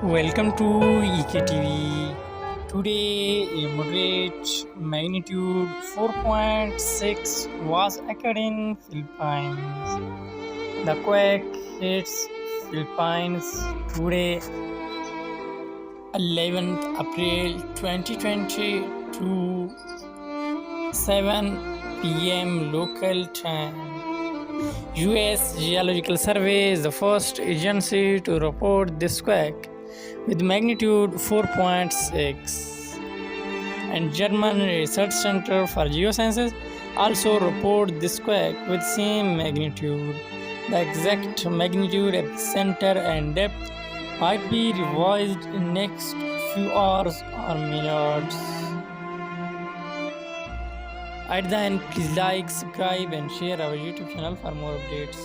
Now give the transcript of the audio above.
Welcome to EKTV. Today, a moderate magnitude 4.6 was occurred in Philippines. The quake hits Philippines today, 11th April 2022, 7 p.m. local time. US Geological Survey is the first agency to report this quake with magnitude 4.6, and German Research Center for Geosciences also report this quake with same magnitude. The exact magnitude, epicenter and depth might be revised in next few hours or minutes. At the end, please like, subscribe and share our YouTube channel for more updates.